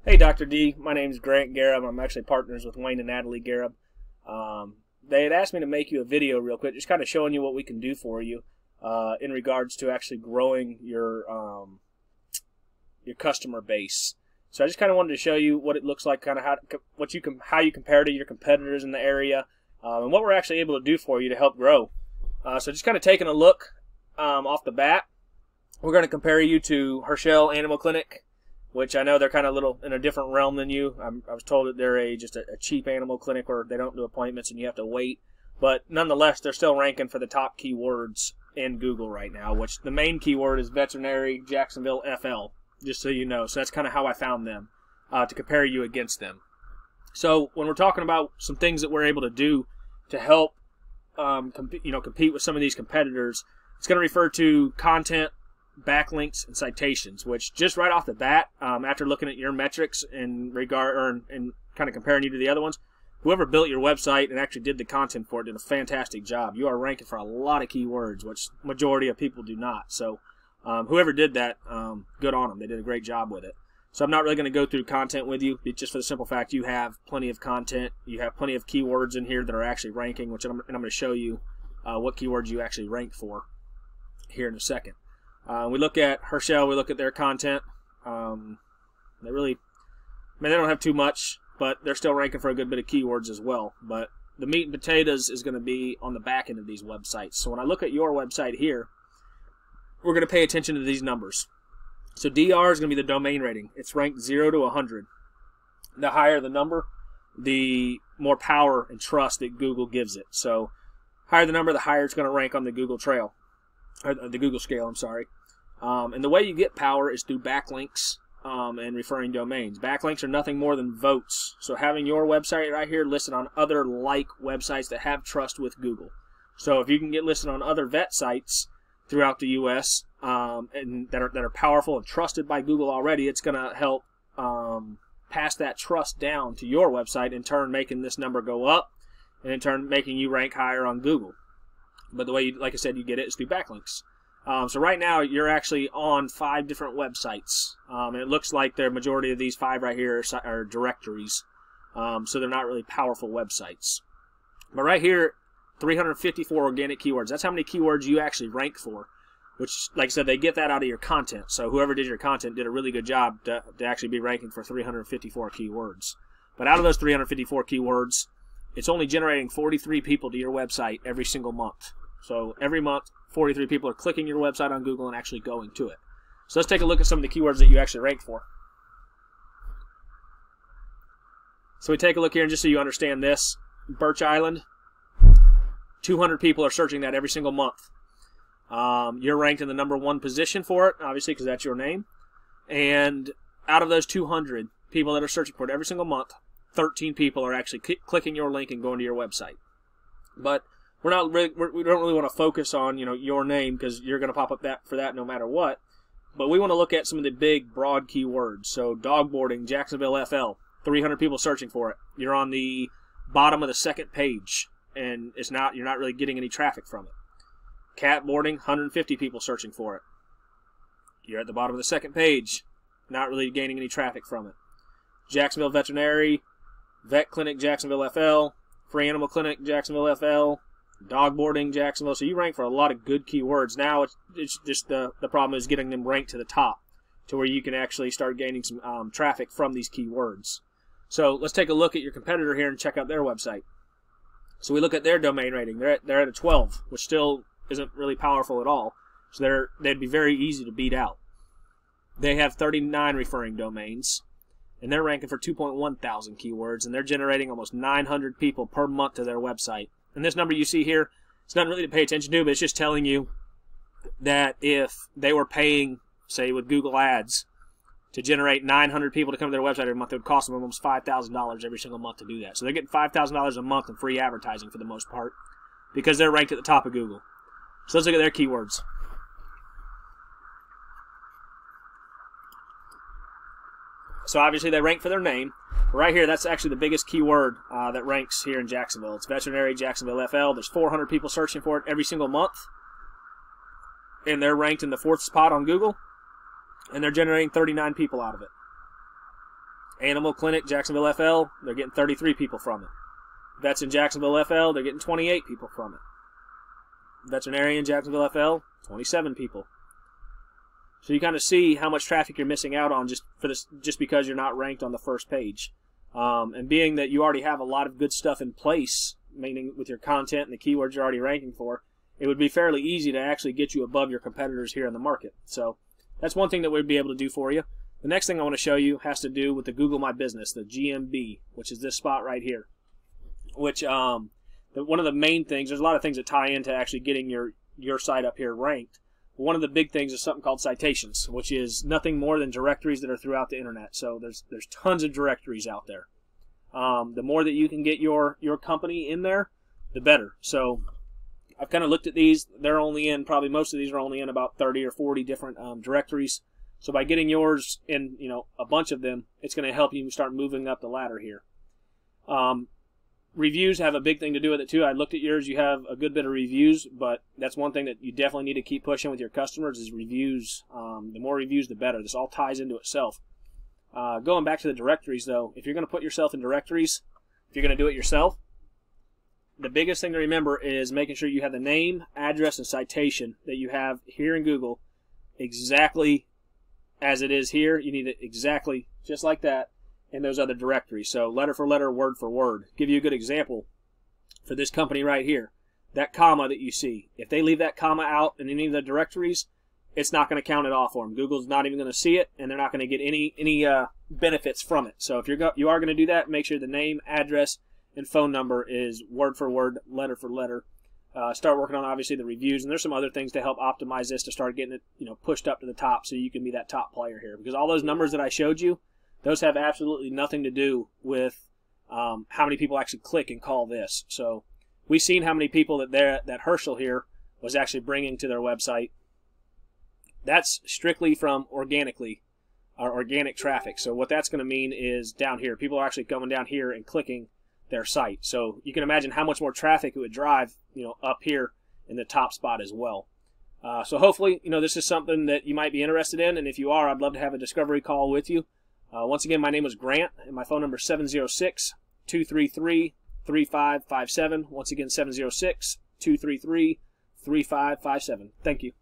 Hey, Dr. D. My name's Grant Gareb. I'm actually partners with Wayne and Natalie Gareb. They had asked me to make you a video real quick, just kind of showing you what we can do for you in regards to actually growing your customer base. So I just kind of wanted to show you what it looks like, kind of how you compare to your competitors in the area, and what we're actually able to do for you to help grow. So just kind of taking a look off the bat, we're going to compare you to Herschel Animal Clinic, which I know they're kind of a little in a different realm than you. I was told that they're just a cheap animal clinic where they don't do appointments and you have to wait. But nonetheless, they're still ranking for the top keywords in Google right now, which the main keyword is veterinary Jacksonville FL, just so you know. So that's kind of how I found them, to compare you against them. So when we're talking about some things that we're able to do to help compete with some of these competitors, it's going to refer to content, backlinks, and citations, which just right off the bat, after looking at your metrics and kind of comparing you to the other ones, whoever built your website and actually did the content for it did a fantastic job. You are ranking for a lot of keywords, which majority of people do not. So whoever did that, good on them. They did a great job with it. So I'm not really going to go through content with you, just for the simple fact you have plenty of content. You have plenty of keywords in here that are actually ranking, which I'm going to show you what keywords you actually rank for here in a second. We look at Herschel, we look at their content. They don't have too much, but they're still ranking for a good bit of keywords as well. But the meat and potatoes is going to be on the back end of these websites. So when I look at your website here, we're going to pay attention to these numbers. So DR is going to be the domain rating. It's ranked 0 to 100. The higher the number, the more power and trust that Google gives it. So higher the number, the higher it's going to rank on the Google trail. Or the Google scale, I'm sorry. And the way you get power is through backlinks and referring domains. Backlinks are nothing more than votes. So having your website right here listed on other like websites that have trust with Google. So if you can get listed on other vet sites throughout the U.S. And that are powerful and trusted by Google already, it's going to help pass that trust down to your website, in turn making this number go up, and in turn making you rank higher on Google. But the way, like I said, you get it is through backlinks. So right now, you're actually on 5 different websites. And it looks like the majority of these 5 right here are directories. So they're not really powerful websites. But right here, 354 organic keywords. That's how many keywords you actually rank for. Which, like I said, they get that out of your content. So whoever did your content did a really good job to actually be ranking for 354 keywords. But out of those 354 keywords, it's only generating 43 people to your website every single month. So every month, 43 people are clicking your website on Google and actually going to it. So let's take a look at some of the keywords that you actually rank for. So we take a look here, and just so you understand this, Birch Island, 200 people are searching that every single month. You're ranked in the #1 position for it, obviously, because that's your name. And out of those 200 people that are searching for it every single month, 13 people are actually clicking your link and going to your website. But we don't really want to focus on your name, because you're going to pop up for that no matter what. But we want to look at some of the big broad keywords. So dog boarding, Jacksonville FL, 300 people searching for it. You're on the bottom of the second page, and you're not really getting any traffic from it. Cat boarding, 150 people searching for it. You're at the bottom of the second page, not really gaining any traffic from it. Jacksonville Veterinary Vet Clinic, Jacksonville FL, Free Animal Clinic, Jacksonville FL, dog boarding, Jacksonville. So you rank for a lot of good keywords. Now it's just the problem is getting them ranked to the top, to where you can actually start gaining some traffic from these keywords. So let's take a look at your competitor here and check out their website. So we look at their domain rating. They're at a 12, which still isn't really powerful at all. So they'd be very easy to beat out. They have 39 referring domains, and they're ranking for 2.1 thousand keywords, and they're generating almost 900 people per month to their website. And this number you see here, it's not really to pay attention to, but it's just telling you that if they were paying, say, with Google Ads, to generate 900 people to come to their website every month, it would cost them almost $5,000 every single month to do that. So they're getting $5,000 a month in free advertising for the most part, because they're ranked at the top of Google. So let's look at their keywords. So obviously they rank for their name. Right here, that's actually the biggest keyword that ranks here in Jacksonville. It's veterinary Jacksonville FL. There's 400 people searching for it every single month. And they're ranked in the 4th spot on Google. And they're generating 39 people out of it. Animal Clinic, Jacksonville FL, they're getting 33 people from it. Vets in Jacksonville FL, they're getting 28 people from it. Veterinarian Jacksonville FL, 27 people. So you kind of see how much traffic you're missing out on just because you're not ranked on the first page. And being that you already have a lot of good stuff in place, meaning with your content and the keywords you're already ranking for, it would be fairly easy to actually get you above your competitors here in the market. So that's one thing that we'd be able to do for you. The next thing I want to show you has to do with the Google My Business, the GMB, which is this spot right here. Which one of the main things, there's a lot of things that tie into actually getting your site up here ranked. One of the big things is something called citations, which is nothing more than directories that are throughout the internet. So there's tons of directories out there. The more that you can get your company in there, the better. So I've kind of looked at these. They're only in, probably most of these are only in about 30 or 40 different directories. So by getting yours in, a bunch of them, it's going to help you start moving up the ladder here. Reviews have a big thing to do with it too. I looked at yours. You have a good bit of reviews, but that's one thing that you definitely need to keep pushing with your customers is reviews. The more reviews, the better. This all ties into itself. Going back to the directories, though, if you're going to put yourself in directories, if you're going to do it yourself, the biggest thing to remember is making sure you have the name, address, and citation that you have here in Google exactly as it is here. You need it exactly just like that in those other directories. So letter for letter, word for word. Give you a good example for this company right here. That comma that you see, if they leave that comma out in any of the directories, it's not going to count it off for them. Google's not even going to see it, and they're not going to get any benefits from it. So if you are going to do that, make sure the name, address, and phone number is word for word, letter for letter. Start working on obviously the reviews, and there's some other things to help optimize this to start getting it pushed up to the top so you can be that top player here. Because all those numbers that I showed you, those have absolutely nothing to do with how many people actually click and call this. So we've seen how many people that Herschel here was actually bringing to their website. That's strictly from organic traffic. So what that's going to mean is down here, people are actually coming down here and clicking their site. So you can imagine how much more traffic it would drive, up here in the top spot as well. So hopefully, this is something that you might be interested in, and if you are, I'd love to have a discovery call with you. Once again, my name is Grant, and my phone number is 706-233-3557. Once again, 706-233-3557. Thank you.